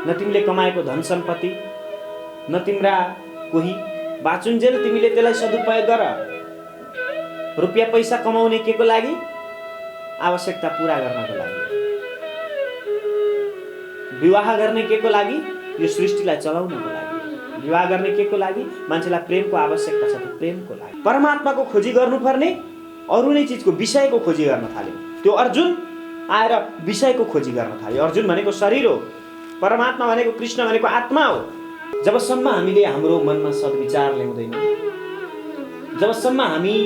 न तिमीले कमाएको धन सम्पत्ति, न तिम्रा कोही बाचुन्जेल तिमीले त्यसलाई सदुपयोग गर। रुपियाँ पैसा कमाउने के को लागि? आवश्यकता पूरा गर्नको लागि। विवाह गर्ने के को लागि? यो सृष्टिलाई चलाउनको लागि। विवाह गर्ने के को लागि? मान्छेलाई प्रेमको आवश्यकता छ, त्यो प्रेमको लागि। परमात्माको खोजी गर्नुपर्ने, अरू नै चिजको विषयको खोजी गर्न थाल्यो। त्यो अर्जुन आएर विषयको खोजी गर्न थाल्यो। अर्जुन भनेको शरीर हो, परमात्मा भनेको कृष्ण भनेको आत्मा हो। जबसम्म हामीले हाम्रो मनमा सद्विचार ल्याउँदैनौँ, जबसम्म हामी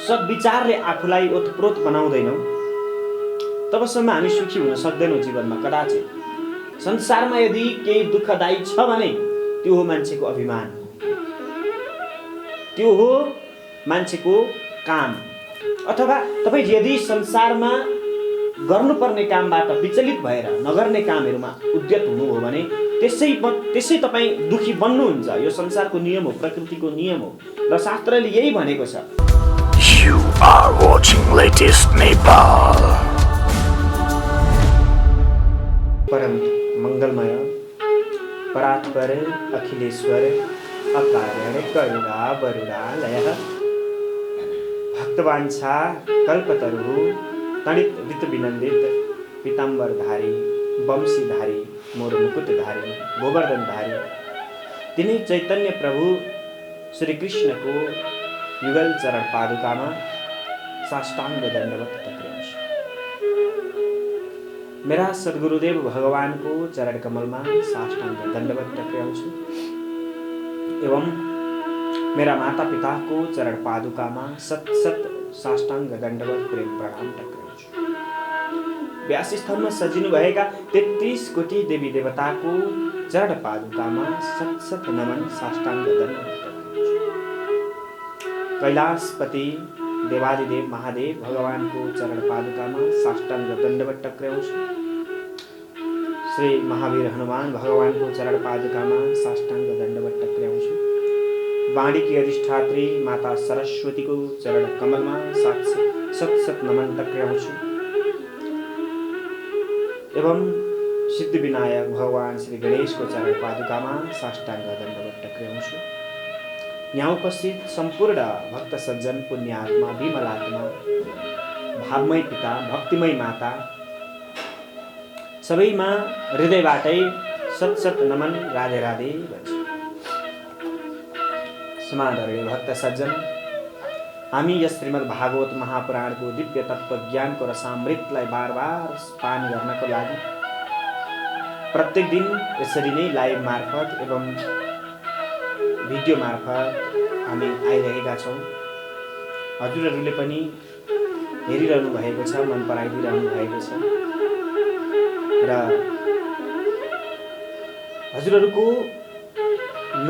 सद्विचारले आफूलाई ओतप्रोत बनाउँदैनौँ, तबसम्म हामी सुखी हुन सक्दैनौँ जीवनमा कदाचित। संसारमा यदि केही दुःखदायी छ भने त्यो हो मान्छेको अभिमान, त्यो हो मान्छेको काम। अथवा तपाईँ यदि संसारमा गर्नुपर्ने कामबाट विचलित भएर नगर्ने कामहरूमा उद्यत हुनु हो भने त्यसै तपाईँ दुखी बन्नुहुन्छ। यो संसारको नियम हो, प्रकृतिको नियम हो र शास्त्रले यही भनेको छ। You are watching latest Nepal. परम मंगलमय परात्पर अखिलेश्वर अकारण करुणा वरुणालय भक्तवांछा कल्पतरु तणित वित्त विनंदित पीताम्बरधारी वंशीधारी मोर मुकुटधारी गोवर्धनधारी तिनै चैतन्य प्रभु श्री कृष्ण को युगल चरण पादुकामा साष्टांग दंडवत टक्राउँछु। मेरा सद्गुरुदेव भगवान को चरण कमल में साष्टांग दंडवत टक्राउँछु एवं मेरा माता पिता को चरण पादुका में सत सत साष्टांग दंडवत प्रेम प्रणाम टक्राउँछु। व्यास स्थल में सजिनु भएका 33 कोटी देवी देवता को चरण पादुका में सत सत नमन साष्टांग दंडवत टक्राउँछु। कैलाशपति देवादिदेव महादेव भगवान को चरण पादुका में साष्टांग दंडवत टक्राउँछु। श्री महावीर हनुमान भगवान को चरण पादुका में साष्टांग दंडवत टक्राउँछु। वाणी की अधिष्ठात्री माता सरस्वती को चरण कमल में सत सत नमन टक्राउँछु एवं सिद्धि विनायक भगवान श्री गणेश को चरण पादुका में साष्टांग दंडवत टक्राउँछु। यहाँ उपस्थित संपूर्ण भक्त सज्जन पुण्यात्मा विमलात्मा भावमय पिता भक्तिमय माता सबैमा हृदयबाटै सत सत नमन राधे राधे भन्छ। समादरणीय भक्त सज्जन, हामी यस श्रीमद् भागवत महापुराण को दिव्य तत्व ज्ञान को रसामृतलाई बार बार पान गर्नको लागि प्रत्येक दिन यसरी नै लाइभ मार्फत एवं भिडियो मार्फत हामी आइरहेका छौँ। हजुरहरूले पनि हेरिरहनु भएको छ, मन पराइदिरहनु भएको छ र हजुरहरूको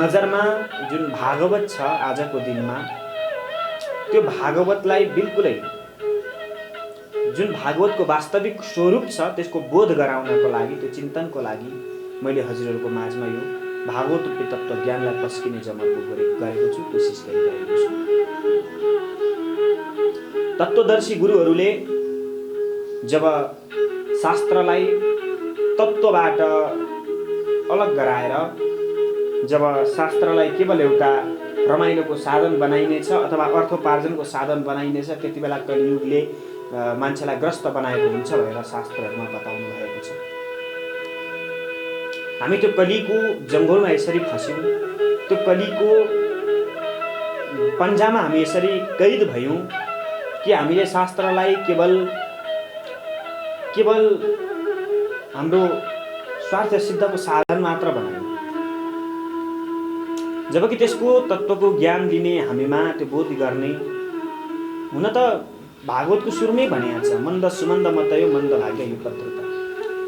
नजरमा जुन भागवत छ आजको दिनमा, त्यो भागवतलाई बिल्कुलै जुन भागवतको वास्तविक स्वरूप छ त्यसको बोध गराउनको लागि, त्यो चिन्तनको लागि मैले हजुरहरूको माझमा यो भागवत तत्व ज्ञानलाई पस्किने जमर्को गरेको छु, कोसिस गरिरहेको छु। तत्वदर्शी गुरुहरूले जब शास्त्रलाई तत्वबाट अलग गराएर जब शास्त्रलाई केवल एउटा रमाइलोको साधन बनाइनेछ अथवा अर्थोपार्जनको साधन बनाइनेछ, त्यति बेला कलियुगले मान्छेलाई ग्रस्त बनाएको हुन्छ भनेर शास्त्रहरूमा बताउनु भएको छ। हामी त्यो कलीको जङ्गलमा यसरी फस्यौँ, त्यो कलीको पन्जामा हामी यसरी कैद भयौँ कि हामीले शास्त्रलाई केवल हाम्रो स्वार्थ सिद्धको साधन मात्र बनायौँ, जबकि त्यसको तत्त्वको ज्ञान दिने हामीमा त्यो बोध गर्ने हुन त भागवतको सुरुमै भनिएको छ, मन्द सुमन्द मतयो मन्द भाग्य यो पत्रता।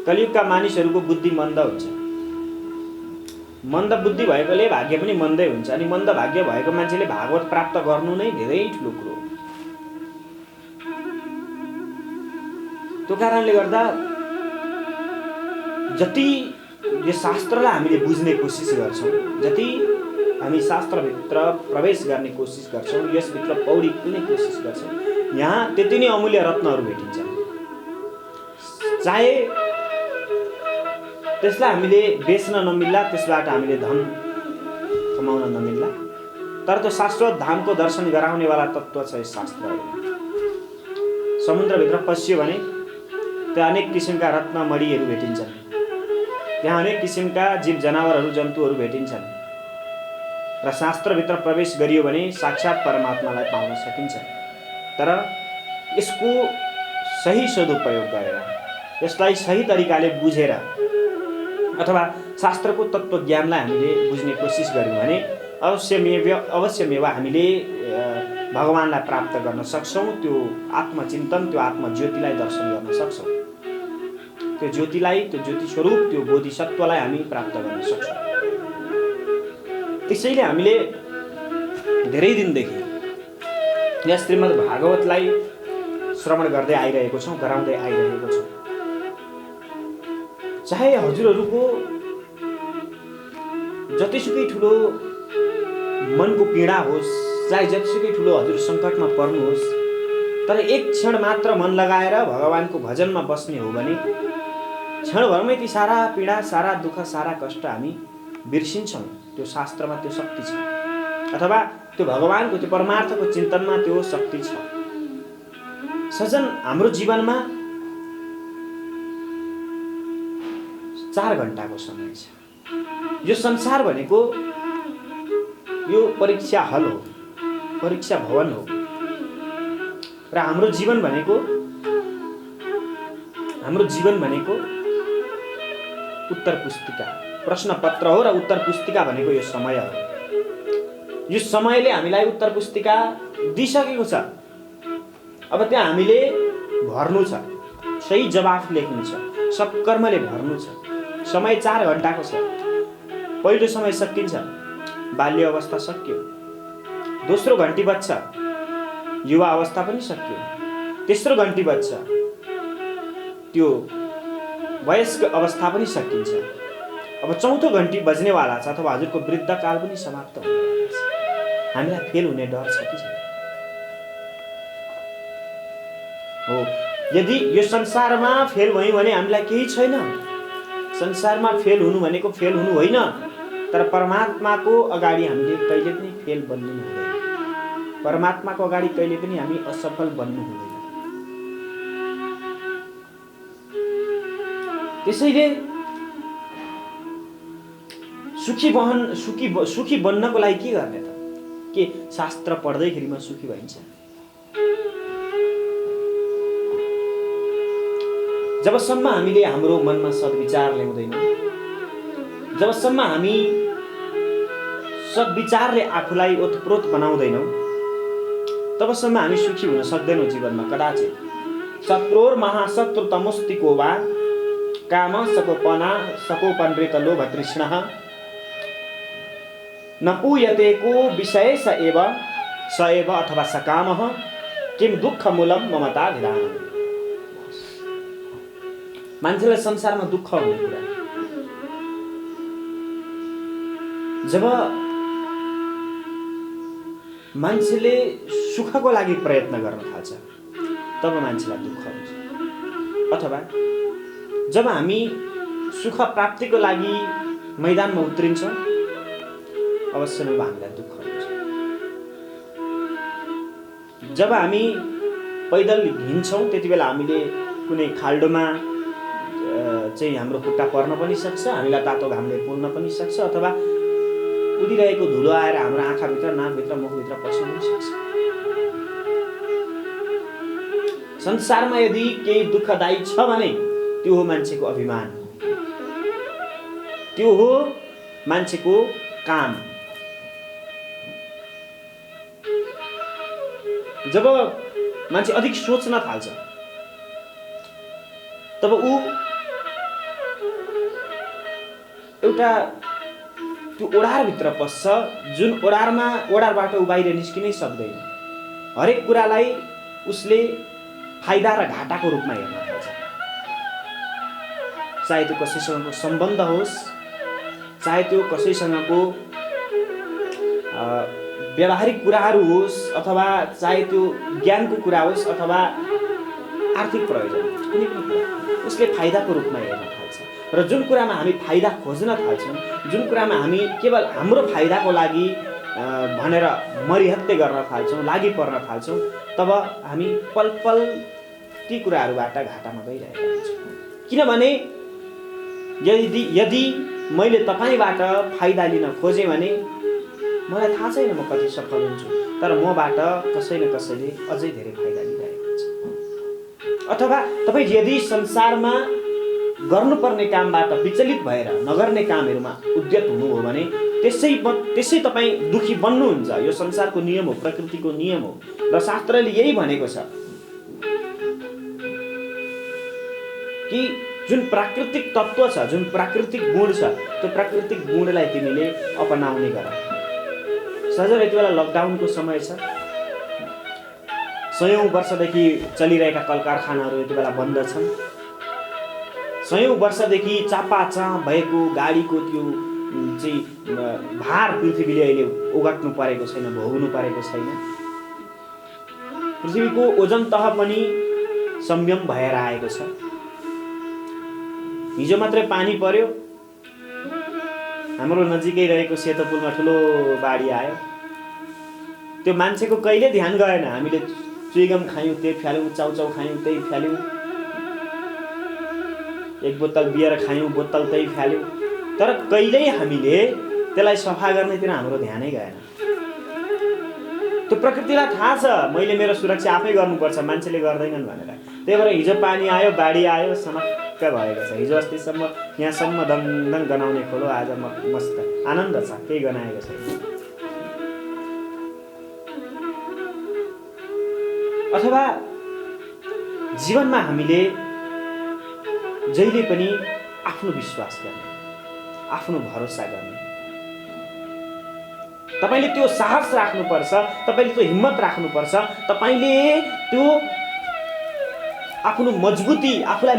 कलियुगका मानिसहरूको बुद्धि मन्द हुन्छ, मन्द बुद्धि भएकोले भाग्य पनि मन्दै हुन्छ अनि मन्द भाग्य भएको मान्छेले भागवत प्राप्त गर्नु नै धेरै ठुलो कुरो हो। त्यो कारणले गर्दा जति यो शास्त्रलाई हामीले बुझ्ने कोसिस गर्छौँ, जति हामी शास्त्रभित्र प्रवेश गर्ने कोसिस गर्छौँ, यसभित्र पौडी पुग्ने कोसिस गर्छौँ, यहाँ त्यति नै अमूल्य रत्नहरू भेटिन्छन्। चाहे त्यसलाई हामीले बेच्न नमिल्ला, त्यसबाट हामीले धन कमाउन नमिल्ला। तर त्यो शाश्वत धामको दर्शन गराउनेवाला तत्त्व छ यस शास्त्रहरूमा। समुद्रभित्र पस्यो भने त्यहाँ अनेक किसिमका रत्न मणिहरू भेटिन्छन्, त्यहाँ अनेक किसिमका जीव जनावरहरू जन्तुहरू भेटिन्छन् र शास्त्रभित्र प्रवेश गरियो भने साक्षात परमात्मालाई पाउन सकिन्छ। तर यसको सही सदुपयोग गरेर, यसलाई सही तरिकाले बुझेर अथवा शास्त्रको तत्त्व ज्ञानलाई हामीले बुझ्ने कोसिस गर्यौँ भने अवश्यमेव हामीले भगवानलाई प्राप्त गर्न सक्छौँ। त्यो आत्मचिन्तन, त्यो आत्मज्योतिलाई दर्शन गर्न सक्छौँ। त्यो ज्योतिलाई, त्यो ज्योति स्वरूप, त्यो बोधिसत्वलाई हामी प्राप्त गर्न सक्छौँ। त्यसैले हामीले धेरै दिनदेखि यस श्रीमद् भागवतलाई श्रवण गर्दै आइरहेको छौँ, गराउँदै आइरहेको छौँ। चाहे हजुरहरूको जतिसुकै ठुलो मनको पीडा होस्, चाहे जतिसुकै ठुलो हजुर सङ्कटमा पर्नुहोस्, तर एक क्षण मात्र मन लगाएर भगवानको भजनमा बस्ने हो भने क्षणभरमै ती सारा पीडा, सारा दुःख, सारा कष्ट हामी बिर्सिन्छौँ। त्यो शास्त्रमा त्यो शक्ति छ, अथवा त्यो भगवानको, त्यो परमार्थको चिन्तनमा त्यो शक्ति छ। सजन, हाम्रो जीवनमा 4 घण्टाको समय छ। यो संसार भनेको यो परीक्षा हल हो, परीक्षा भवन हो र हाम्रो जीवन भनेको उत्तर पुस्तिका, प्रश्न पत्र हो र उत्तर पुस्तिका भनेको यो समय हो। यो समयले हामीलाई उत्तर पुस्तिका दिइसकेको छ। अब त्यहाँ हामीले भर्नु छ, सही जवाफ लेख्नु छ, सत्कर्मले भर्नु छ। समय 4 घण्टाको छ। पहिलो समय सकिन्छ, बाल्य अवस्था सकियो। दोस्रो घण्टी बज्छ, युवा अवस्था पनि सकियो। तेस्रो घण्टी बज्छ, त्यो वयस्क अवस्था पनि सकिन्छ। अब चौथो घण्टी बज्नेवाला छ, अथवा हजुरको वृद्धकाल पनि समाप्त हुनेवाला छ। हामीलाई फेल हुने डर छ कि छैन? हो, यदि यो संसारमा फेल भयौँ भने हामीलाई केही छैन। संसारमा फेल हुनु भनेको फेल हुनु होइन, तर परमात्माको अगाडि हामीले कहिले पनि फेल बन्नु हुँदैन। परमात्माको अगाडि कहिले पनि हामी असफल बन्नु हुँदैन। त्यसैले सुखी बन्नको लागि के गर्ने त? के शास्त्र पढ्दैखेरिमा सुखी भइन्छ? जबसम्म हामीले हाम्रो मनमा सद्विचार ल्याउँदैनौँ, जबसम्म हामी सद्विचारले आफूलाई ओतप्रोत बनाउँदैनौँ, तबसम्म हामी सुखी हुन सक्दैनौँ जीवनमा कदाचित। शत्रुर महाशत्रु तमस्तिको वा काम सकोपनृत लोभ तृष्णः न पूयते को विषय स एव अथवा सकामः किम दुःख मूलम ममताभिधानम्। मान्छेलाई संसारमा दुःख हुने कुरा, जब मान्छेले सुखको लागि प्रयत्न गर्न थाल्छ तब मान्छेलाई दुःख हुन्छ। अथवा जब हामी सुख प्राप्तिको लागि मैदानमा उत्रिन्छौँ अवश्य नै हामीलाई दुःख हुन्छ। जब हामी पैदल हिँड्छौँ त्यति बेला हामीले कुनै खाल्डोमा चाहिँ हाम्रो खुट्टा पर्न पनि सक्छ, हामीलाई तातो घामले पोल्न पनि सक्छ, अथवा उडिरहेको धुलो आएर हाम्रो आँखाभित्र, नाकभित्र, मुखभित्र पस्न पनि सक्छ। संसारमा यदि केही दुःखदायी छ भने त्यो हो मान्छेको अभिमान, त्यो हो मान्छेको काम। जब मान्छे अधिक सोच्न थाल्छ तब ऊ एउटा त्यो ओडारभित्र पस्छ, जुन ओडारबाट ऊ बाहिर निस्किनै सक्दैन। हरेक कुरालाई उसले फाइदा र घाटाको रूपमा हेर्न थाल्छ। चाहे त्यो कसैसँगको सम्बन्ध होस्, चाहे त्यो कसैसँगको व्यावहारिक कुराहरू होस्, अथवा चाहे त्यो ज्ञानको कुरा होस्, अथवा आर्थिक प्रयोजन, कुनै पनि कुरा उसले फाइदाको रूपमा हेर्न थाल्छ। र जुन कुरामा हामी फाइदा खोज्न थाल्छौँ, जुन कुरामा हामी केवल हाम्रो फाइदाको लागि भनेर मरिहत्ते गर्न थाल्छौँ, लागि पर्न थाल्छौँ, तब हामी पल पल ती कुराहरूबाट घाटामा गइरहेका हुन्छौँ। किनभने यदि मैले तपाईँबाट फाइदा लिन खोजेँ भने मलाई थाहा छैन म कति सफल हुन्छु, तर मबाट कसै न कसैले अझै धेरै फाइदा लिइरहेको हुन्छ। अथवा तपाईँ यदि संसारमा गर्नुपर्ने कामबाट विचलित भएर नगर्ने कामहरूमा उद्यत हुनु हो भने त्यसै तपाईँ दुखी बन्नुहुन्छ। यो संसारको नियम हो, प्रकृतिको नियम हो र शास्त्रले यही भनेको छ कि जुन प्राकृतिक तत्त्व छ, जुन प्राकृतिक गुण छ, त्यो प्राकृतिक गुणलाई तिमीले अपनाउने गर। सजल यति बेला लकडाउनको समय छ, सयौं वर्षदेखि चलिरहेका कल कारखानाहरू यति बेला बन्द छन्। सयौं वर्षदेखि चापाचाप भएको गाडीको त्यो चाहिँ भार पृथ्वीले अहिले ओगट्नु परेको छैन, भोग्नु परेको छैन। पृथ्वीको ओजन तह पनि संयम भएर आएको छ। हिजो मात्रै पानी पर्यो, हाम्रो नजिकै रहेको सेतो पुलमा ठुलो बाढी आयो। त्यो मान्छेको कहिले ध्यान गएन। हामीले चुइगम खायौँ, त्यही फ्याल्यौँ, चाउचाउ खायौँ, त्यही फ्याल्यौँ, एक बोतल बियर खायौँ, बोतल त्यही फ्याल्यौँ, तर कहिल्यै हामीले त्यसलाई सफा गर्नेतिर हाम्रो ध्यानै गएन। त्यो प्रकृतिलाई थाहा छ मैले मेरो सुरक्षा आफै गर्नुपर्छ, मान्छेले गर्दैनन् भनेर। त्यही भएर हिजो पानी आयो, बाढी आयो, समक्क भएको छ। हिजो अस्तिसम्म यहाँसम्म दङदङ गनाउने खोलो, आज मस्त आनन्द छ, केही गनाएको छैन। अथवा जीवनमा हामीले जहिले पनि आफ्नो विश्वास गर्ने, आफ्नो भरोसा गर्ने, तपाईले त्यो साहस राख्नुपर्छ, तपाईले त्यो हिम्मत राख्नुपर्छ, तपाईले त्यो आफ्नो मजबुती, आफूलाई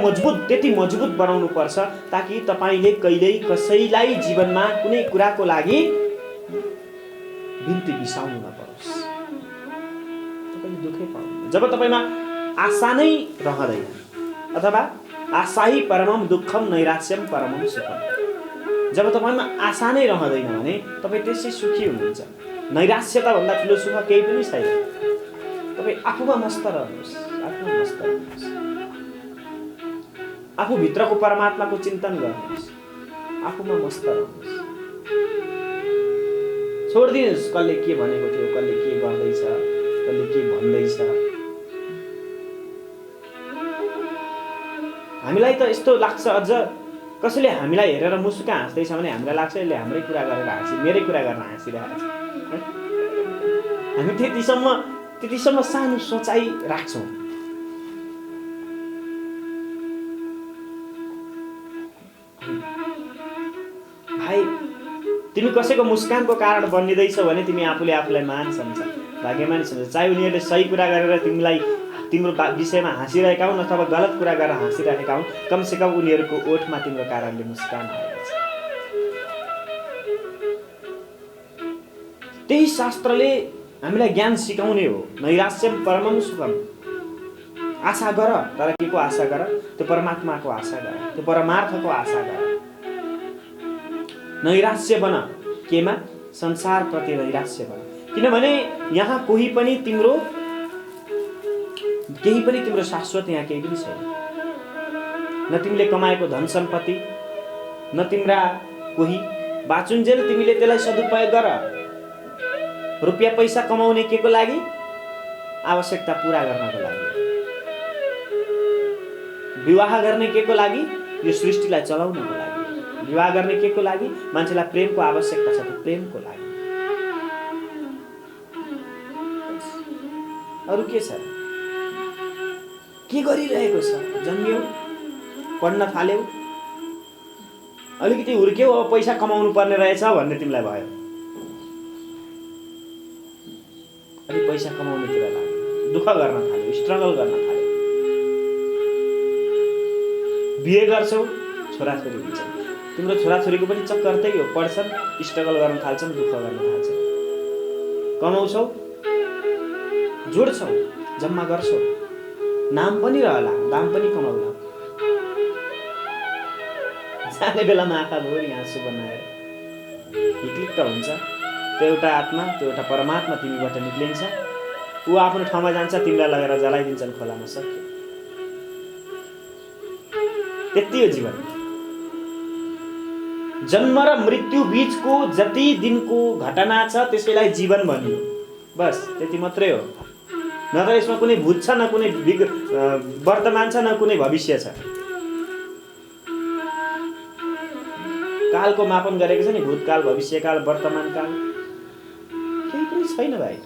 त्यति मजबुत बनाउनु पर्छ ताकि तपाईले कहिल्यै कसैलाई जीवनमा कुनै कुराको लागि बिन्ती बिसाउनु नपरोस्, तपाईले दुःखै पाउनु। जब तपाईमा आशा नै रहँदैन, अथवा आशाही परमम दुःखम नैराश्यम परमम सुखम, जब तपाईमा आशा नै रहँदैन भने तपाईँ त्यसै सुखी हुनुहुन्छ। नैराश्यता भन्दा ठुलो सुख केही पनि छैन। तपाईँ आफूमा मस्त रहनुहोस्, आफूमा मस्त रहनुहोस्, आफूभित्रको परमात्माको चिन्तन गर्नुहोस्, आफूमा मस्त रहनुहोस्। छोडिदिनुहोस् कसले के भनेको थियो, कसले के गर्दैछ, कसले के भन्दैछ। हामीलाई त यस्तो लाग्छ, अझ कसैले हामीलाई हेरेर मुसुका हाँस्दैछ भने हामीलाई लाग्छ यसले हाम्रै कुरा गरेर मेरै कुरा गर्न हाँसिरहेको छ। हामी त्यतिसम्म सानो सोचाइ राख्छौँ। भाइ, तिमी कसैको मुस्कानको कारण बनिँदैछौ भने तिमी आफूले आफूलाई महान सम्झ, भाग्यमानी सम्झ। चाहे उनीहरूले सही कुरा गरेर तिम्रो विषयमा हाँसिरहेका हुन् अथवा गलत कुरा गरेर हाँसिरहेका हुन्, कमसेकम उनीहरूको ओठमा तिम्रो कारणले मुस्कान आएको छ। त्यही शास्त्रले हामीलाई ज्ञान सिकाउने हो। नैराश्यम परमम सुखम। आशा गर, तर के को आशा गर? त्यो परमात्माको आशा गर, त्यो परमार्थको आशा गर। नैराश्य बन केमा? संसारप्रति नैराश्य बन। किनभने यहाँ केही पनि तिम्रो शाश्वत, यहाँ केही पनि छैन। न तिमीले कमाएको धन सम्पत्ति, न तिम्रा कोही बाचुन्जेल तिमीले त्यसलाई सदुपयोग गर। रुपियाँ पैसा कमाउने के को लागि? आवश्यकता पूरा गर्नको लागि। विवाह गर्ने के को लागि? यो सृष्टिलाई चलाउनको लागि। विवाह गर्ने के को लागि? मान्छेलाई प्रेमको आवश्यकता छ, त्यो प्रेमको लागि। अरु के छ? के गरिरहेको छ? जन्मियौ, पढ्न थाल्यौ, अलिकति हुर्क्यौ, अब पैसा कमाउनु पर्ने रहेछ भन्ने तिमीलाई भयो। अलि पैसा कमाउनेतिर लाग्यो, दुःख गर्न थाल्यौ, स्ट्रगल गर्न थाल्यौ। बिहे गर्छौ, छोराछोरी हुन्छ। तिम्रो छोराछोरीको पनि चक्कर त्यही हो, पढ्छन्, स्ट्रगल गर्न थाल्छन्, दुःख गर्न थाल्छन्। कमाउँछौ, जोड्छौ, जम्मा गर्छौ, नाम पनि रहला, दाम पनि कमाउला। जाने बेलामा आँखाभरि आँसु बनाएर हिक्लिक्क हुन्छ। त्यो एउटा आत्मा, त्यो एउटा परमात्मा तिमीबाट निक्लिन्छ, ऊ आफ्नो ठाउँमा जान्छ, तिमीलाई लगेर जलाइदिन्छन् खोलामा, सक्यो। त्यति हो जीवन। जन्म र मृत्यु बीचको जति दिनको घटना छ त्यसैलाई जीवन भनियो, बस त्यति मात्रै हो। न त यसमा कुनै भूत छ, न कुनै वर्तमान छ, न कुनै भविष्य छ। कालको मापन गरेको छ नि, भूतकाल, भविष्यकाल, वर्तमान काल, केही पनि छैन भाइ।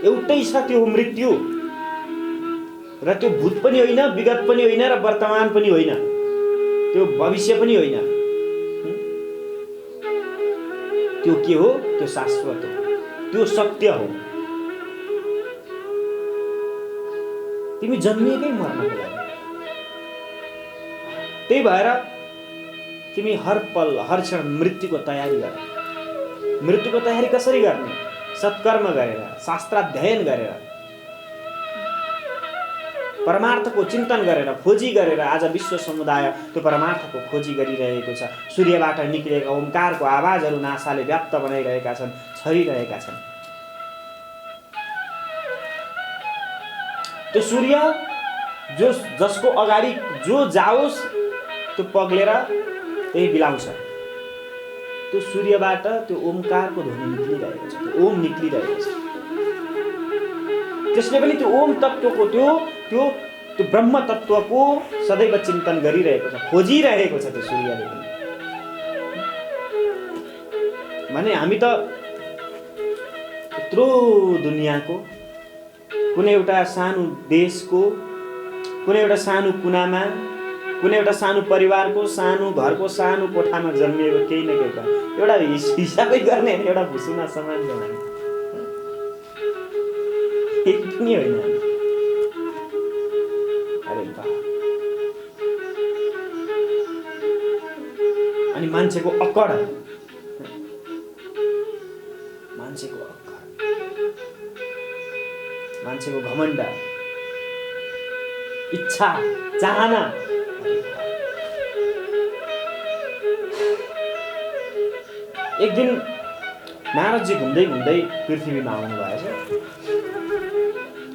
एउटै छ, त्यो हो मृत्यु। र त्यो भूत पनि होइन, विगत पनि होइन, र वर्तमान पनि होइन, त्यो भविष्य पनि होइन। त्यो के हो? त्यो शाश्वत हो, त्यो सत्य हो। तिमी जन्मिएकै मर्नको लागि। त्यही भएर तिमी हर पल हर क्षण मृत्युको तयारी गर। मृत्युको तयारी कसरी गर्ने? सत्कर्म गरेर, शास्त्राध्ययन गरेर, परमार्थको चिन्तन गरेर, खोजी गरेर। आज विश्व समुदाय त्यो परमार्थको खोजी गरिरहेको छ। सूर्यबाट निक्लेका ओमकारको आवाजहरू नासाले व्याप्त बनाइरहेका छन्, छरिरहेका छन्। त्यो सूर्य जसको अगाडि जो जाओस् त्यो पग्लेर त्यही बिलाउँछ। त्यो सूर्यबाट त्यो ओमकारको ध्वनि निक्लिरहेको छ, त्यो ओम निक्लिरहेको छ। त्यसले पनि त्यो ओम तत्त्वको त्यो ब्रह्म तत्त्वको सदैव चिन्तन गरिरहेको छ, खोजिरहेको छ त्यो सूर्यले पनि। भने हामी त यत्रो दुनियाँको कुनै एउटा सानो देशको कुनै एउटा सानो कुनामा, कुनै एउटा सानो परिवारको सानो घरको सानो कोठामा जन्मिएको केही न केही एउटा हिसाबै गर्ने एउटा भुसुना समान छ हामी। एक पनि होइन। अरे बा। अनि मान्छेको अक्कड, मान्छेको घमण्ड, इच्छा, चाहना। एक दिन नारदजी घुम्दै घुम्दै पृथ्वीमा आउनु भएछ।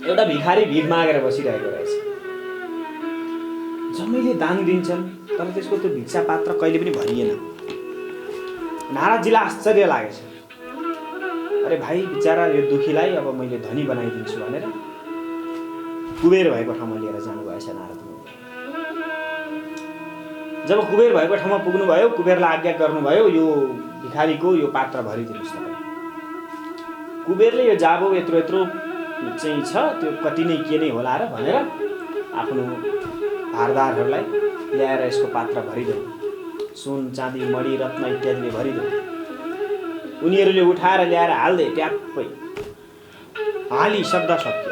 एउटा भिखारी भिख मागेर बसिरहेको रहेछ। जम्मैले दान दिन्छन् तर त्यसको त्यो भिक्षा पात्र कहिले पनि भरिएन। नारदजीलाई आश्चर्य लागेछ। अरे भाइ, बिचारा यो दुखीलाई अब मैले धनी बनाइदिन्छु भनेर कुबेर भएको ठाउँमा लिएर जानुभएछ नारद मुनि। जब कुबेर भएको ठाउँमा पुग्नुभयो, कुबेरलाई आज्ञा गर्नुभयो यो भिखारीको यो पात्र भरिदिनुहोस् तपाईँ। कुबेरले यो जाबो यत्रो यत्रो चाहिँ छ, त्यो कति नै के नै होला र भनेर आफ्नो भारदारहरूलाई ल्याएर यसको पात्र भरिदेऊ, सुन चाँदी मणि रत्न इत्यादिले भरिदेऊ। उनीहरूले उठाएर ल्याएर हाल्दै ट्याप्पै हाली शब्द सक्यो।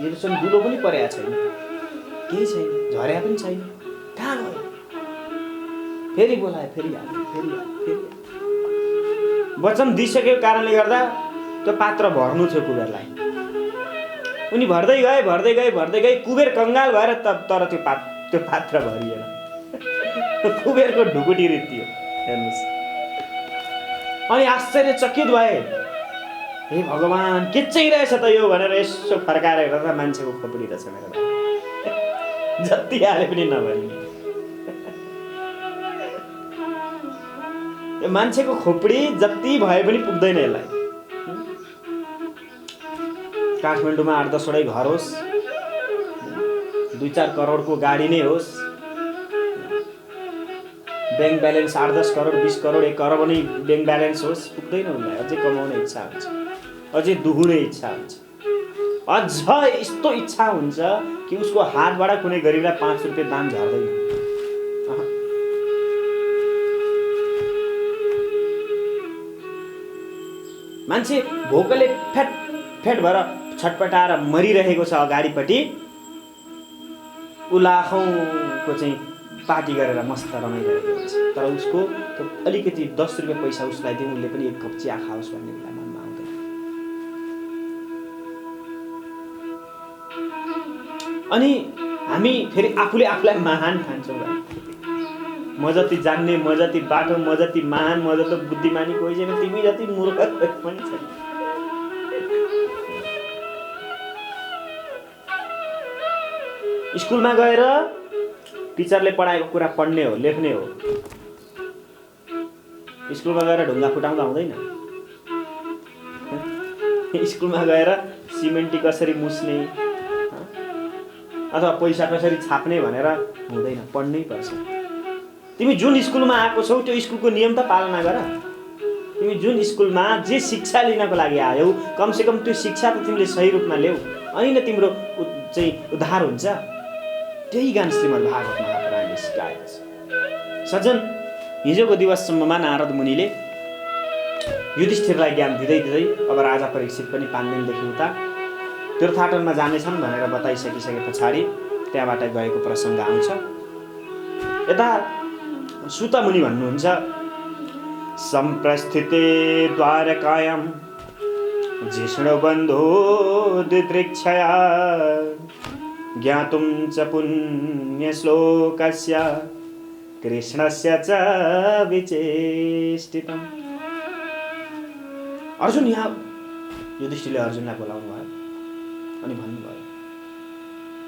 यसो दुलो पनि परेको छैन, केही छैन, झर्या पनि छैन। कहाँ गयो? फेरि बोलायो, फेरि हाल्यो, फेरि वचन दिइसकेको कारणले गर्दा त्यो पात्र भर्नु थियो कुबेरलाई। उनी भर्दै गए। कुबेर कङ्गाल भएर तर त्यो पात्र भरिएन। कुबेरको ढुकुटी रित्तियो। हेर्नुहोस्। अनि आश्चर्यचकित भए। हे भगवान्, के चाहिँ रहेछ त यो भनेर यसो फर्काएर हेर्दा मान्छेको खोपडी रहेछ मेरो भाइ। जति हाले पनि नभरिने। यो मान्छेको खोपडी जति भए पनि पुग्दैन यसलाई। काठमाडौँमा 8-10 वटै घर होस्, 2-4 करोडको गाडी नै होस्, ब्याङ्क ब्यालेन्स 8-10 करोड 20 करोड 1 करोड नै ब्याङ्क ब्यालेन्स होस्, पुग्दैन उनलाई। अझै कमाउने इच्छा हुन्छ, अझै दुहुने इच्छा हुन्छ, अझ यस्तो इच्छा हुन्छ कि उसको हातबाट कुनै गरिबलाई 5 रुपियाँ दान झर्दैन। मान्छे भोकले फेट भएर छटपटाएर मरिरहेको छ अगाडिपट्टि, ऊ लाखौँको चाहिँ पार्टी गरेर मस्त रमाइरहेको हुन्छ। तर उसको त्यो अलिकति 10 रुपियाँ पैसा उसलाई दिउँ, उसले पनि एक कप चिया खाओस् भन्ने उसलाई मनमा आउँदैन। अनि हामी फेरि आफूले आफूलाई महान ठान्छौँ भाइ। म जति जान्ने, म जति बाटो, म जति महान, म जति बुद्धिमानी कोही छैन, तिमी जति मूर्ख पनि छैन। स्कुलमा गएर टिचरले पढाएको कुरा पढ्ने हो, लेख्ने हो। स्कुलमा गएर ढुङ्गा फुटाउँदा हुँदैन। स्कुलमा गएर सिमेन्टी कसरी मुस्ने अथवा पैसा कसरी छाप्ने भनेर हुँदैन, पढ्नै पर्छ। तिमी जुन स्कुलमा आएको छौ त्यो स्कुलको नियम त पालना गर। तिमी जुन स्कुलमा जे शिक्षा लिनको लागि आयौ, कमसेकम त्यो शिक्षा त तिमीले सही रूपमा ल्याऊ, अनि नै तिम्रो चाहिँ उद्धार हुन्छ। त्यही ज्ञान श्रीमद् भागवत महापुराणले सिकाएको छ। सज्जन, हिजोको दिवससम्ममा नारद मुनिले युधिष्ठिरलाई ज्ञान दिँदै दिँदै अब राजा परीक्षित पनि 5 दिनदेखि उता तीर्थाटनमा जानेछन् भनेर बताइसकिसके पछाडि त्यहाँबाट गएको प्रसङ्ग आउँछ। यता सुत मुनि भन्नुहुन्छ, सम्प्रस्थिते द्वारकायां जिष्णुबन्धो दिदृक्षया ज्ञातुं च पुण्यश्लोकस्य कृष्णस्य च विचेष्टितम्। अर्जुन यहाँ युधिष्ठिरले अर्जुनलाई बोलाउनु भयो अनि भन्नुभयो,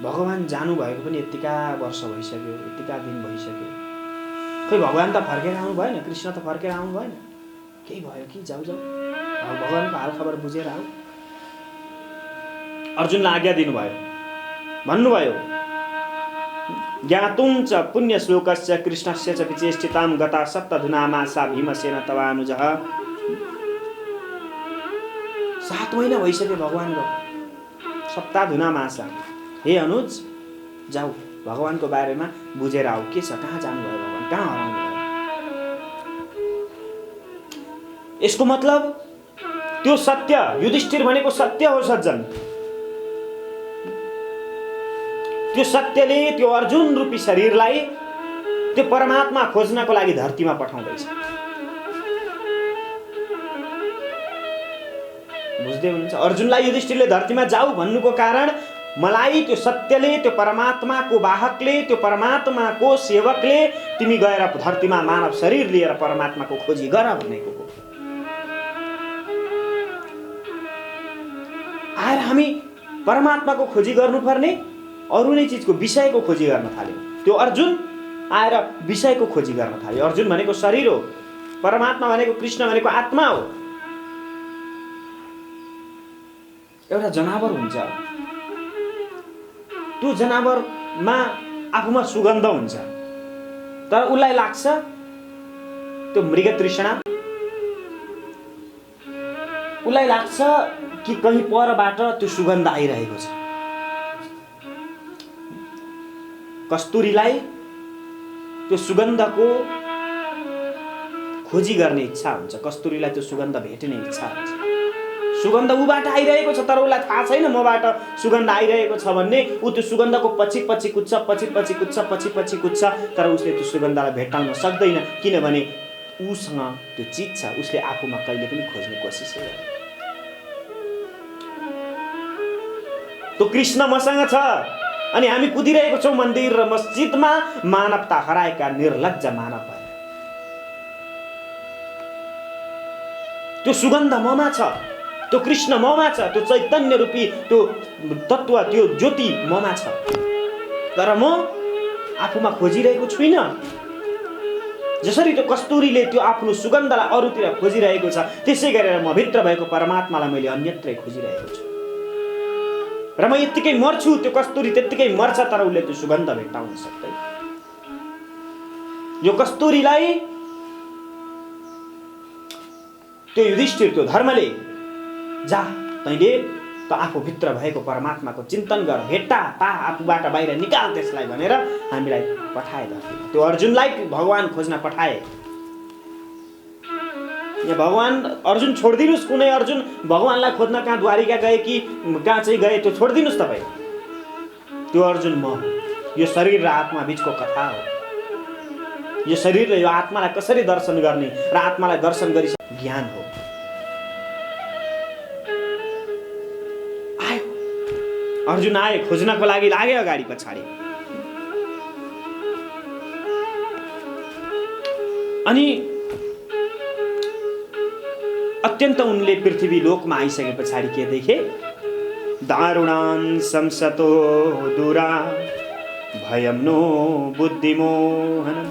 भगवान जानुभएको पनि यतिका वर्ष भइसक्यो, यतिका दिन भइसक्यो, खोइ भगवान त फर्केर आउनु भएन, कृष्ण त फर्केर आउनु भएन, केही भयो कि जाऊ जाऊ भगवानको हालखबर बुझेर आऊ। अर्जुनलाई आज्ञा दिनुभयो, भन्नुभयो, ज्ञातुं च पुण्यश्लोकस्य कृष्णस्य च विचेष्टितां गता सप्तधुनामासा भीमसेन तवानुजः। 7 महिना भइसक्यो भगवान गएको, सप्ताधुनामासा। हे अनुज, जाऊ भगवानको बारेमा बुझेर आऊ, के छ, कहाँ जानुभयो भगवान, कहाँ हराउनु भयो। यसको मतलब त्यो सत्य, युधिष्ठिर भनेको सत्य हो सज्जन। त्यो सत्यले त्यो अर्जुन रूपी शरीरलाई त्यो परमात्मा खोज्नको लागि धरतीमा पठाउँदैछ। बुझ्दै हुनुहुन्छ? अर्जुनलाई युधिष्ठिरले धरतीमा जाऊ भन्नुको कारण मलाई त्यो सत्यले, त्यो परमात्माको वाहकले, त्यो परमात्माको सेवकले तिमी गएर धरतीमा मानव शरीर लिएर परमात्माको खोजी गर भनेको हो। आएर हामी परमात्माको खोजी गर्नुपर्ने, अरू नै चिजको विषयको खोजी गर्न थाल्यौँ। त्यो अर्जुन आएर विषयको खोजी गर्न थाल्यो। अर्जुन भनेको शरीर हो, परमात्मा भनेको, कृष्ण भनेको आत्मा हो। एउटा जनावर हुन्छ, त्यो जनावरमा आफूमा सुगन्ध हुन्छ, तर उसलाई लाग्छ त्यो मृग तृष्णा, उसलाई लाग्छ कि कहीँ परबाट त्यो सुगन्ध आइरहेको छ। कस्तुरीलाई त्यो सुगन्धको खोजी गर्ने इच्छा हुन्छ, कस्तुरीलाई त्यो सुगन्ध भेट्ने इच्छा हुन्छ। सुगन्ध उबाट आइरहेको छ, तर उसलाई थाहा छैन मबाट सुगन्ध आइरहेको छ भन्ने। ऊ त्यो सुगन्धको पछि पछि कुद्छ, पछि पछि कुद्छ, पछि पछि कुद्छ, तर उसले त्यो सुगन्धलाई भेट्टाउन सक्दैन, किनभने उसँग त्यो चिज छ, उसले आफूमा कहिले पनि खोज्ने कोसिस गर्दैन। त्यो कृष्ण मसँग छ अनि हामी कुदिरहेको छौँ मन्दिर र मस्जिदमा, मानवता हराएका निर्लज्ज मानव भएर। त्यो सुगन्ध ममा छ, त्यो कृष्ण ममा छ, त्यो चैतन्य रूपी त्यो तत्त्व, त्यो ज्योति ममा छ, तर म आफूमा खोजिरहेको छुइनँ। जसरी त्यो कस्तुरीले त्यो आफ्नो सुगन्धलाई अरूतिर खोजिरहेको छ, त्यसै गरेर म भित्र भएको परमात्मालाई मैले अन्यत्रै खोजिरहेको छु। र म यत्तिकै मर्छु, त्यो कस्तुरी त्यत्तिकै मर्छ, तर उसले त्यो सुगन्ध भेट्टाउन सक्दैन। यो कस्तुरीलाई त्यो युधिष्ठिर, त्यो धर्मले, जा तैँले त आफूभित्र भएको परमात्माको चिन्तन गर, हेटा पा, आफूबाट बाहिर निकाल त्यसलाई भनेर हामीलाई पठाए धरतीमा। त्यो अर्जुनलाई भगवान खोज्न पठाए। यहाँ भगवान अर्जुन छोडिदिनुहोस्, कुनै अर्जुन भगवानलाई खोज्न कहाँ द्वारिका गए कि कहाँ चाहिँ गए, त्यो छोडिदिनुहोस् तपाईँ। त्यो अर्जुन म हो। यो शरीर र आत्मा बिचको कथा हो। यो शरीरले यो आत्मालाई कसरी दर्शन गर्ने र आत्मालाई दर्शन गरी ज्ञान हो। आयो अर्जुन, आए खोज्नको लागि, लागे अगाडि पछाडि। अनि अत्यन्त उनले पृथ्वी लोकमा आइसके पछाडि के देखे? दारुणान् संसतो दूरा भयं नो बुद्धिमोहनम्।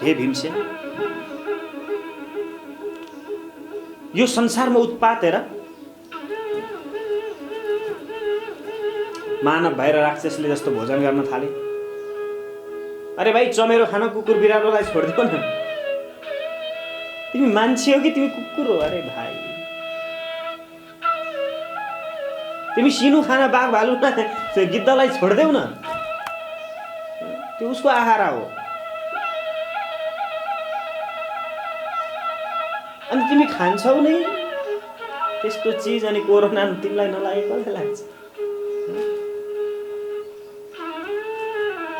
हे भीमसेन, यो संसारमा उत्पात हेर। मानव भएर राक्षसले जस्तो भोजन गर्न थाले। अरे भाइ, चमेरो खान कुकुर बिरालोलाई छोडिदियो न। तिमी मान्छे हो कि तिमी कुकुर हो? अरे भाइ, तिमी सिनु खान बाघ भालु गिद्धलाई छोडिदेऊ न, त्यो उसको आहार हो। अनि तिमी खान्छौ नै त्यस्तो चिज, अनि कोरोना तिमीलाई नलागेको कसलाई लाग्छ?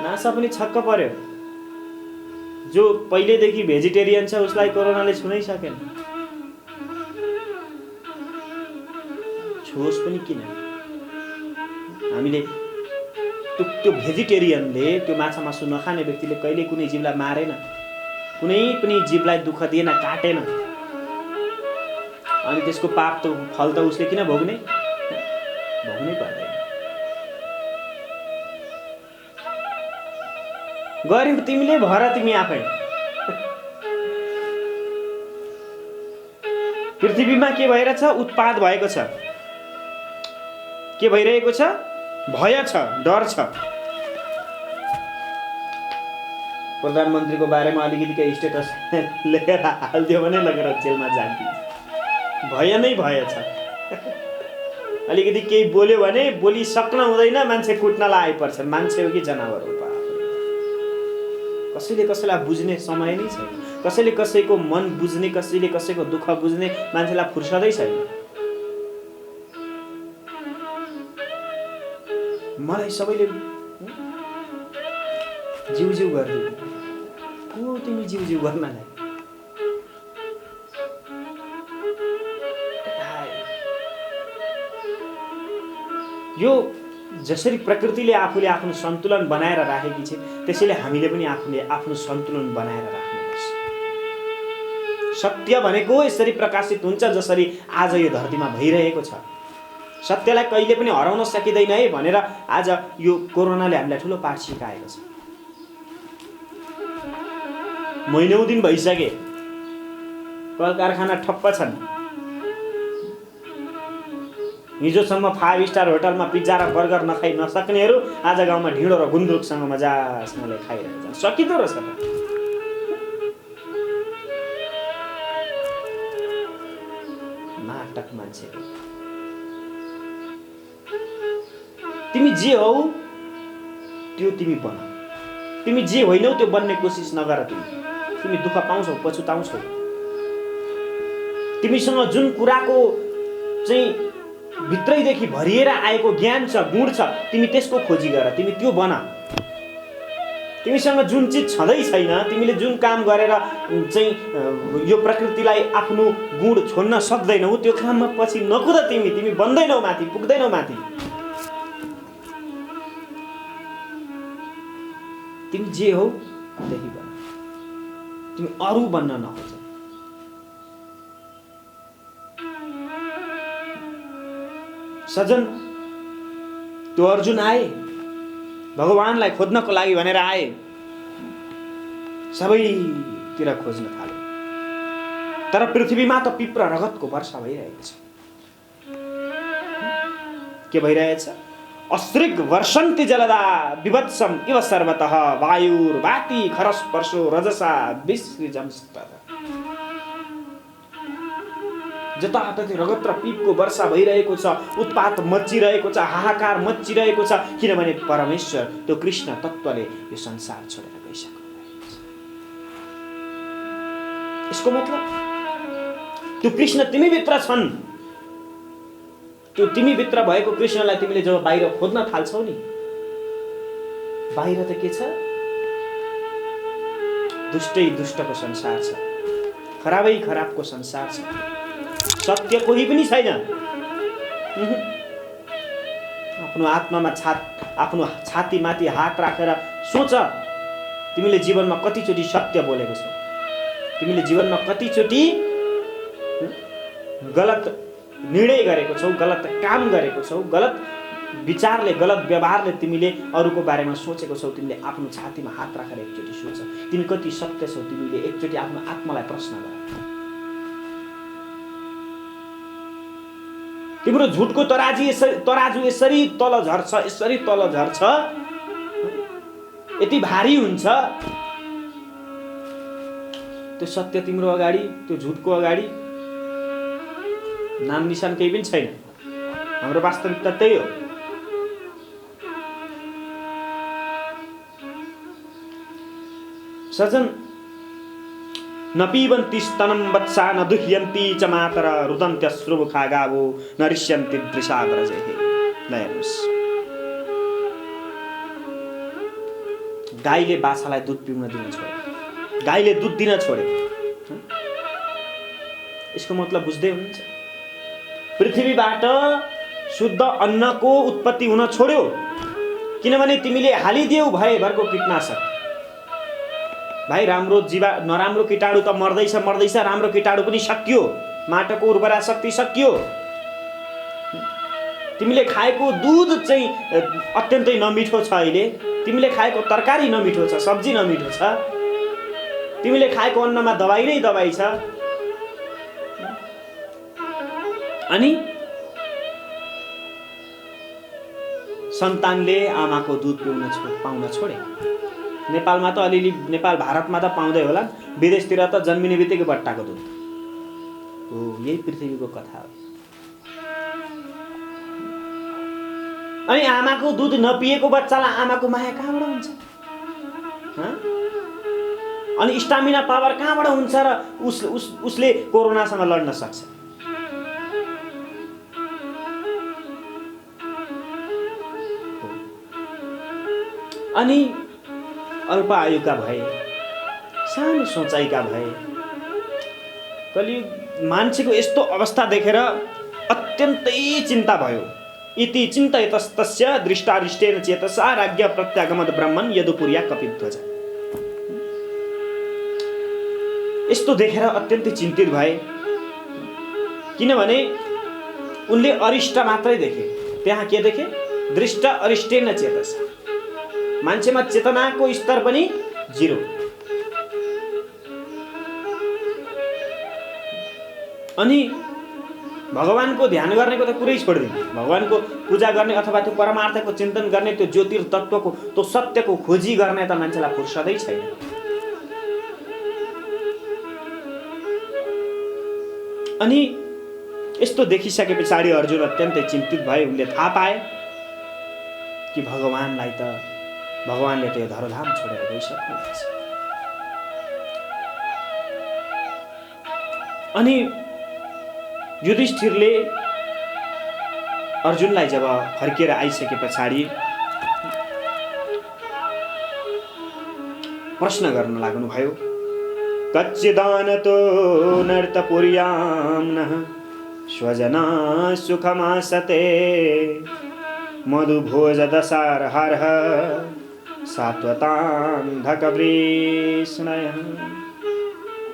नासा पनि छक्क पर्यो। जो पहिलेदेखि भेजिटेरियन छ उसलाई कोरोनाले छुनै सकेन। छोस पनि किन? हामीले त्यो भेजिटेरियनले, त्यो माछा मासु नखाने व्यक्तिले कहिले कुनै जीवलाई मारेन, कुनै पनि जीवलाई दुःख दिएन, काटेन। अनि त्यसको पाप त फल त उसले किन भोग्नै पर्दैन। गर्यौ तिमीले, भर तिमी आफै। पृथ्वीमा के भइरहेछ? उत्पात भएको छ। के भइरहेको छ? भय छ, डर छ। प्रधानमन्त्रीको बारेमा अलिकति केही स्टेटस लेखेर हालिदियो भने लगेर जेलमा जान्थ्यो। भय नै भय छ। अलिकति केही बोल्यो भने बोलिसक्न हुँदैन, मान्छे कुट्नलाई आइपर्छन्। मान्छे हो कि जनावर हो? कसैले कसैलाई बुझ्ने समय नै छैन। कसैले कसैको मन बुझ्ने, कसैले कसैको दुःख बुझ्ने मान्छेलाई फुर्सदै छैन। मलाई सबैले जिउ गर्दै, को तिमी जिउ गर्नलाई? यो जसरी प्रकृतिले आफूले आफ्नो सन्तुलन बनाएर राखेकी छ, त्यसैले हामीले पनि आफूले आफ्नो सन्तुलन बनाएर राख्नुपर्छ। सत्य भनेको यसरी प्रकाशित हुन्छ जसरी आज यो धरतीमा भइरहेको छ। सत्यलाई कहिले पनि हराउन सकिँदैन है भनेर आज यो कोरोनाले हामीलाई ठुलो पाठ सिकाएको छ। महिनौँ दिन भइसके, कल कारखाना ठप्प छन्। हिजोसम्म 5 स्टार होटलमा पिज्जा र बर्गर नखाइ नसक्नेहरू आज गाउँमा ढिँडो र गुन्द्रुकसँग मजासँगले खाइरहेको छ। सकिँदो रहेछ त। नाटक मान्छे, तिमी जे हौ त्यो तिमी बन। तिमी जे होइनौ त्यो बन्ने कोसिस नगर। तिमी दुःख पाउँछौ, पछुताउँछौ। तिमीसँग जुन कुराको चाहिँ भित्रैदेखि भरिएर आएको ज्ञान छ, गुण छ, तिमी त्यसको खोजी गर। तिमी त्यो बन। तिमीसँग जुन चिज छँदै छैन, तिमीले जुन काम गरेर चाहिँ यो प्रकृतिलाई आफ्नो गुण छोड्न सक्दैनौ, त्यो काममा पछि नकुद। तिमी बन्दैनौ माथि, पुग्दैनौ माथि। तिमी जे हौ त्यही बन। तिमी अरू बन्न नखोज। सजन, त्यो अर्जुन आए, भगवानलाई खोज्नको लागि भनेर आए। सबैतिर खोज्न थाले। तर पृथ्वीमा त पिप्र रगतको वर्षा भइरहेछ। के भइरहेछ? अश्रिक वर्षन्ति जलदा विभत्सम इव सर्वतः वायुर्वाति खरस्पर्शो रजसा विसृजंस्तः। जताततै रगत र पिपको वर्षा भइरहेको छ। उत्पात मच्चिरहेको छ, हाहाकार मच्चिरहेको छ। किनभने परमेश्वर, त्यो कृष्ण तत्त्वले यो संसार छोडेर गइसक्नु भएको छ। यसको मतलब त्यो कृष्ण तिमीभित्र छन्। त्यो तिमीभित्र भएको कृष्णलाई तिमीले जब बाहिर खोज्न थाल्छौ नि, बाहिर त के छ? दुष्टै दुष्टको संसार छ, खराबै खराबको संसार छ। सत्य कोही पनि छैन। आफ्नो आत्मामा आफ्नो छातीमाथि हात राखेर सोच, तिमीले जीवनमा कतिचोटि सत्य बोलेको छौ? तिमीले जीवनमा कतिचोटि गलत निर्णय गरेको छौ, गलत काम गरेको छौ, गलत विचारले, गलत व्यवहारले तिमीले अरूको बारेमा सोचेको छौ। तिमीले आफ्नो छातीमा हात राखेर एकचोटि सोच, तिमी कति सत्य छौ। तिमीले एकचोटि आफ्नो आत्मालाई प्रश्न गर। तिम्रो झुटको तराजु यसरी तल झर्छ, यसरी तल झर्छ, यति भारी हुन्छ। त्यो सत्य तिम्रो अगाडि, त्यो झुटको अगाडि नाम निशान केही पनि छैन। हाम्रो वास्तविकता त्यही हो। सजन न पीबन्ति स्तनं वत्सा न दुह्यन्ति च मातर रुदन्त्यश्रुमुखा गावो न ऋष्यन्ति दृशाव्रजैः। ल हेर्नुहोस्, गाईले बाछालाई दुध पिउन दिन छोड्यो, गाईले दुध दिन छोड्यो। यसको मतलब बुझ्दै हुनुहुन्छ? पृथ्वीबाट शुद्ध अन्नको उत्पत्ति हुन छोड्यो, किनभने तिमीले हालिदियौ भयभरको कीटनाशक। भाइ राम्रो नराम्रो कीटाणु त मर्दैछ, राम्रो कीटाणु पनि सकियो, माटोको उर्वरा शक्ति सकियो। तिमीले खाएको दुध चाहिँ अत्यन्तै नमिठो छ। अहिले तिमीले खाएको तरकारी नमिठो छ, सब्जी नमिठो छ। तिमीले खाएको अन्नमा दबाई नै दबाई छ। अनि सन्तानले आमाको दुध पाउन छोडे। नेपालमा त अलिअलि, नेपाल भारतमा त पाउँदै होला, विदेशतिर त जन्मिने बित्तिकै बट्टाको दुध हो। यही पृथ्वीको कथा हो। अनि आमाको दुध नपिएको बच्चालाई आमाको माया कहाँबाट हुन्छ? अनि स्टामिना पावर कहाँबाट हुन्छ र उसले कोरोनासँग लड्न सक्छ? अनि अल्प आयुका भए, सानो सोचाइका भए, कलियुग मान्छेको यस्तो अवस्था देखेर अत्यन्तै चिन्ता भयो। इति चिन्तयतस्तस्य दृष्टारिष्टेन चेतसा राज्ञ प्रत्यागमद ब्रह्मन् यदुपुर्या कपिध्वज। यस्तो देखेर अत्यन्तै चिन्तित भए, किनभने उनले अरिष्ट मात्रै देखे। त्यहाँ के देखे? दृष्ट अरिष्टेन चेतसा। मान्छेमा चेतनाको स्तर पनि 0। अनि भगवानको ध्यान गर्नेको त कुरै छोडिदिनु। भगवानको पूजा गर्ने अथवा त्यो परमार्थको चिन्तन गर्ने, त्यो ज्योतिर्तत्त्वको, त्यो सत्यको खोजी गर्ने त मान्छेलाई फुर्सदै छैन। अनि यस्तो देखिसके पछाडि अर्जुन अत्यन्तै चिन्तित भए। उनले थाहा पाए कि भगवानले त यो धराधाम छोडेर गइसक्नुहुन्छ। अनि युधिष्ठिरले अर्जुनलाई जब फर्केर आइसके पछाडि प्रश्न गर्न लाग्नुभयो। कच्चिदानतो नर्तपुर्यां नः स्वजना सुखमासते मधुभोजदसारहरः सात्वतान्धकवृष्णयः।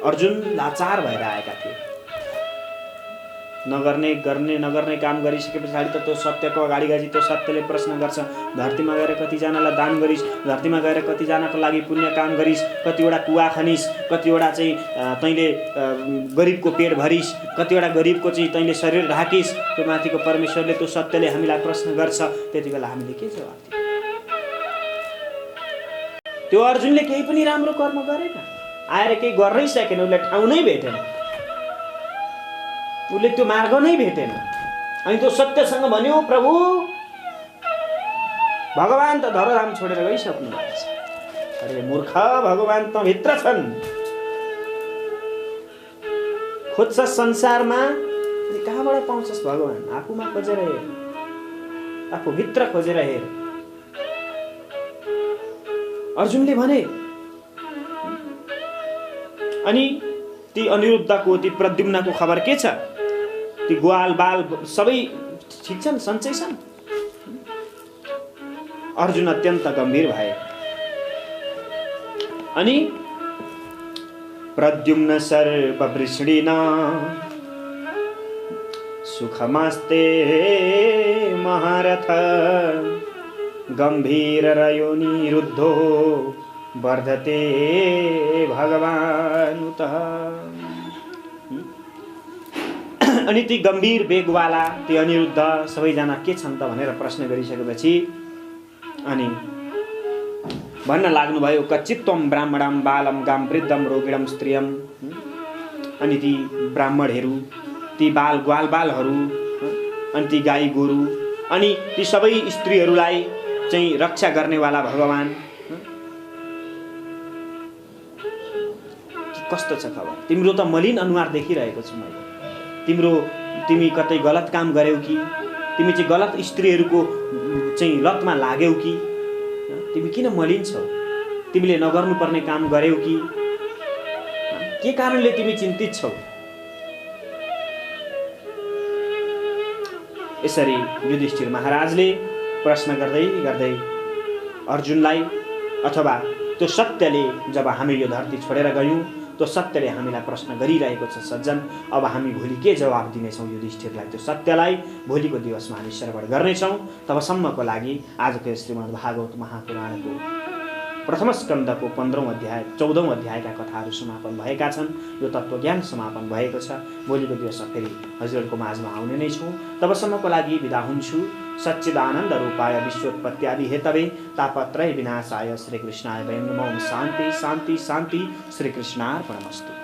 अर्जुन लाचार भएर आएका थिए। नगर्ने काम गरिसके पछाडि त त्यो सत्यको अगाडि गएपछि त्यो सत्यले प्रश्न गर्छ, धरतीमा गएर कतिजनालाई दान गरिस्, धरतीमा गएर कतिजनाको लागि पुण्य काम गरिस्, कतिवटा कुवा खनिस्, कतिवटा चाहिँ तैँले गरिबको पेट भरिस्, कतिवटा गरिबको चाहिँ तैँले शरीर ढाकिस्। त्यो माथिको परमेश्वरले, त्यो सत्यले हामीलाई प्रश्न गर्छ। त्यति बेला हामीले के जवाफ दियौँ? त्यो अर्जुनले केही पनि राम्रो कर्म गरेन, आएर केही गर्नै सकेन, उसले ठाउँ नै भेटेन, उसले त्यो मार्ग नै भेटेन। अनि त्यो सत्यसँग भन्यो, प्रभु भगवान त धराधाम छोडेर गइसक्नु भएको छ। अरे मूर्ख, भगवान त भित्र छन्। खोज्छ संसारमा, कहाँबाट पाउँछस् भगवान? आफूमा खोजेर हेर, आफू भित्र खोजेर हेर। अर्जुनले भने। अनि ती अनिरुद्धको, ती प्रद्युम्नको खबर के छ? ती ग्वाल बाल सबै ठिक छन्, सन्चै छन्? अर्जुन अत्यन्त गम्भीर भए। अनि प्रद्युम्न सर्ववृष्णिना सुखमास्ते महारथ गम्भीररयो निरुद्धो वर्धते भगवानुतः। अनि ती गम्भीर वेगवाला ती अनिरुद्ध सबैजना के छन् त भनेर प्रश्न गरिसकेपछि अनि भन्न लाग्नुभयो कच्चित्वम ब्राह्मणम बालम गाम वृद्धम रोगिणम स्त्रियम। अनि ती ब्राह्मणहरू ती ग्वालबालहरू अनि ती गाई गोरु अनि ती सबै स्त्रीहरूलाई चाहिँ रक्षा गर्नेवाला भगवान कस्तो छ खबर? तिम्रो त मलिन अनुहार देखिरहेको छु मैले। तिमी कतै गलत काम गर्यौ कि? तिमी चाहिँ गलत स्त्रीहरूको चाहिँ लतमा लाग्यौ कि? तिमी किन मलिन छौ? तिमीले नगर्नुपर्ने काम गर्यौ कि? के कारणले तिमी चिन्तित छौ? यसरी युधिष्ठिर महाराजले प्रश्न गर्दै गर्दै अर्जुनलाई, अथवा त्यो सत्यले जब हामी यो धरती छोडेर गयौँ त्यो सत्यले हामीलाई प्रश्न गरिरहेको छ सज्जन, अब हामी भोलि के जवाब दिनेछौँ युधिष्ठिरलाई? त्यो सत्यलाई भोलिको दिवसमा हामी श्रवण गर्नेछौँ। तबसम्मको लागि आजको श्रीमद् भागवत महापुराणको प्रथम स्कन्धको 15औं अध्याय 14औं अध्यायका कथाहरू समापन भएका छन्। यो तत्त्वज्ञान समापन भएको छ। भोलिको दिवसमा फेरि हजुरहरूको माझमा आउने नै छौँ। तबसम्मको लागि बिदा हुन्छु। सच्चिदानन्द रूपाय विश्वोत्पत्त्यादि हेतवे तापत्रय विनाशाय श्रीकृष्णाय वयं नमः। शान्ति शान्ति शान्ति। श्रीकृष्णार्पणमस्तु।